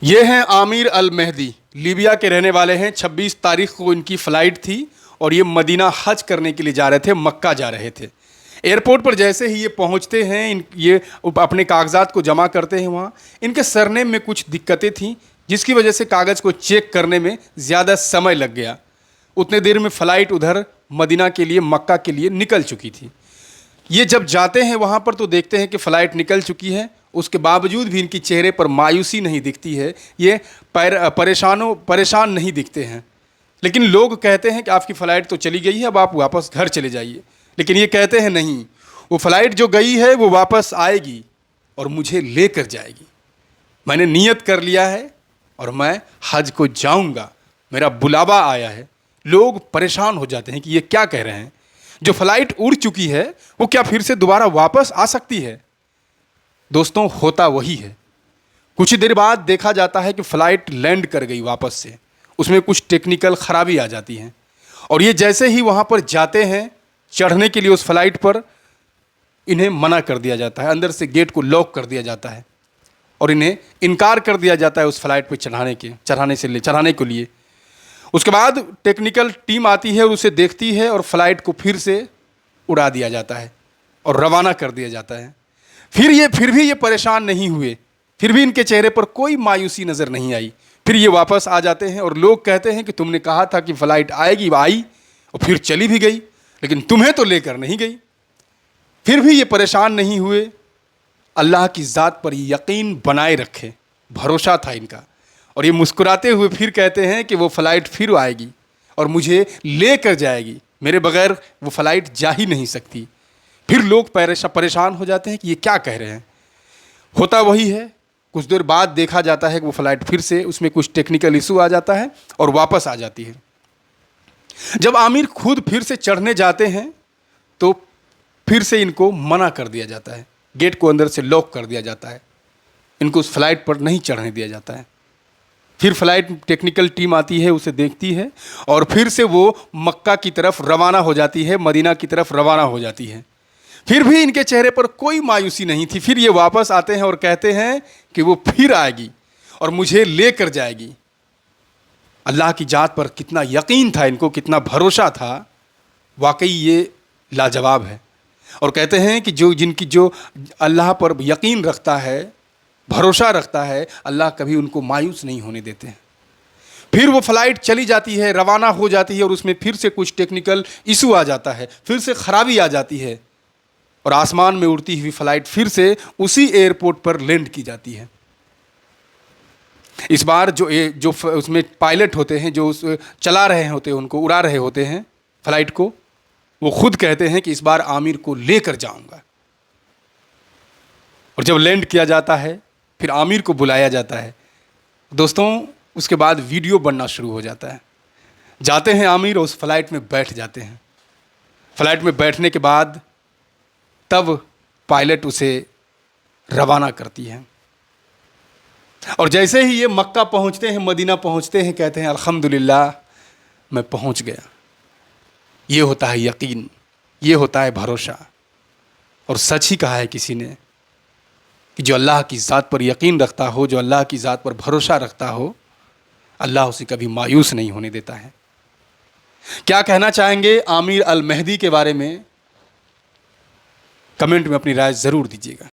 ये हैं आमिर अल मेहदी, लीबिया के रहने वाले हैं। 26 तारीख को इनकी फ़्लाइट थी और ये मदीना हज करने के लिए जा रहे थे, मक्का जा रहे थे। एयरपोर्ट पर जैसे ही ये पहुंचते हैं, ये अपने कागजात को जमा करते हैं। वहाँ इनके सरनेम में कुछ दिक्कतें थीं, जिसकी वजह से कागज़ को चेक करने में ज़्यादा समय लग गया। उतने देर में फ़्लाइट उधर मदीना के लिए, मक्का के लिए निकल चुकी थी। ये जब जाते हैं वहाँ पर तो देखते हैं कि फ़्लाइट निकल चुकी है। उसके बावजूद भी इनकी चेहरे पर मायूसी नहीं दिखती है, ये परेशान नहीं दिखते हैं। लेकिन लोग कहते हैं कि आपकी फ़्लाइट तो चली गई है, अब आप वापस घर चले जाइए। लेकिन ये कहते हैं नहीं, वो फ़्लाइट जो गई है वो वापस आएगी और मुझे लेकर जाएगी। मैंने नियत कर लिया है और मैं हज को जाऊंगा, मेरा बुलावा आया है। लोग परेशान हो जाते हैं कि ये क्या कह रहे हैं, जो फ़्लाइट उड़ चुकी है वो क्या फिर से दोबारा वापस आ सकती है। दोस्तों, होता वही है। कुछ देर बाद देखा जाता है कि फ़्लाइट लैंड कर गई वापस से, उसमें कुछ टेक्निकल ख़राबी आ जाती हैं और ये जैसे ही वहाँ पर जाते हैं चढ़ने के लिए उस फ़्लाइट पर, इन्हें मना कर दिया जाता है, अंदर से गेट को लॉक कर दिया जाता है और इन्हें इनकार कर दिया जाता है उस फ़्लाइट पर चढ़ाने के लिए। उसके बाद टेक्निकल टीम आती है और उसे देखती है और फ़्लाइट को फिर से उड़ा दिया जाता है और रवाना कर दिया जाता है। फिर भी ये परेशान नहीं हुए, फिर भी इनके चेहरे पर कोई मायूसी नज़र नहीं आई। फिर ये वापस आ जाते हैं और लोग कहते हैं कि तुमने कहा था कि फ़्लाइट आएगी, आई और फिर चली भी गई, लेकिन तुम्हें तो लेकर नहीं गई। फिर भी ये परेशान नहीं हुए, अल्लाह की ज़ात पर यकीन बनाए रखे, भरोसा था इनका। और ये मुस्कुराते हुए फिर कहते हैं कि वो फ़्लाइट फिर आएगी और मुझे लेकर जाएगी, मेरे बगैर वो फ़्लाइट जा ही नहीं सकती। फिर लोग परेशान हो जाते हैं कि ये क्या कह रहे हैं। होता वही है। कुछ देर बाद देखा जाता है कि वो फ़्लाइट फिर से, उसमें कुछ टेक्निकल इशू आ जाता है और वापस आ जाती है। जब आमिर खुद फिर से चढ़ने जाते हैं तो फिर से इनको मना कर दिया जाता है, गेट को अंदर से लॉक कर दिया जाता है, इनको उस फ्लाइट पर नहीं चढ़ने दिया जाता है। फिर फ्लाइट टेक्निकल टीम आती है, उसे देखती है और फिर से वो मक्का की तरफ रवाना हो जाती है, मदीना की तरफ रवाना हो जाती है। फिर भी इनके चेहरे पर कोई मायूसी नहीं थी। फिर ये वापस आते हैं और कहते हैं कि वो फिर आएगी और मुझे लेकर जाएगी। अल्लाह की ज़ात पर कितना यकीन था इनको, कितना भरोसा था, वाकई ये लाजवाब है। और कहते हैं कि जो अल्लाह पर यकीन रखता है, भरोसा रखता है, अल्लाह कभी उनको मायूस नहीं होने देते हैं। फिर वो फ़्लाइट चली जाती है, रवाना हो जाती है और उसमें फिर से कुछ टेक्निकल इशू आ जाता है, फिर से ख़राबी आ जाती है और आसमान में उड़ती हुई फ़्लाइट फिर से उसी एयरपोर्ट पर लैंड की जाती है। इस बार जो उसमें पायलट होते हैं, जो उस चला रहे होते हैं, उनको उड़ा रहे होते हैं फ़्लाइट को, वो खुद कहते हैं कि इस बार आमिर को लेकर जाऊंगा। और जब लैंड किया जाता है फिर आमिर को बुलाया जाता है। दोस्तों, उसके बाद वीडियो बनना शुरू हो जाता है। जाते हैं आमिर और उस फ्लाइट में बैठ जाते हैं। फ्लाइट में बैठने के बाद तब पायलट उसे रवाना करती है और जैसे ही ये मक्का पहुंचते हैं, मदीना पहुंचते हैं, कहते हैं अल्हम्दुलिल्लाह, मैं पहुंच गया। ये होता है यकीन, ये होता है भरोसा। और सच ही कहा है किसी ने कि जो अल्लाह की ज़ात पर यकीन रखता हो, जो अल्लाह की ज़ात पर भरोसा रखता हो, अल्लाह उसे कभी मायूस नहीं होने देता है। क्या कहना चाहेंगे आमिर अल मेहदी के बारे में? कमेंट में अपनी राय ज़रूर दीजिएगा।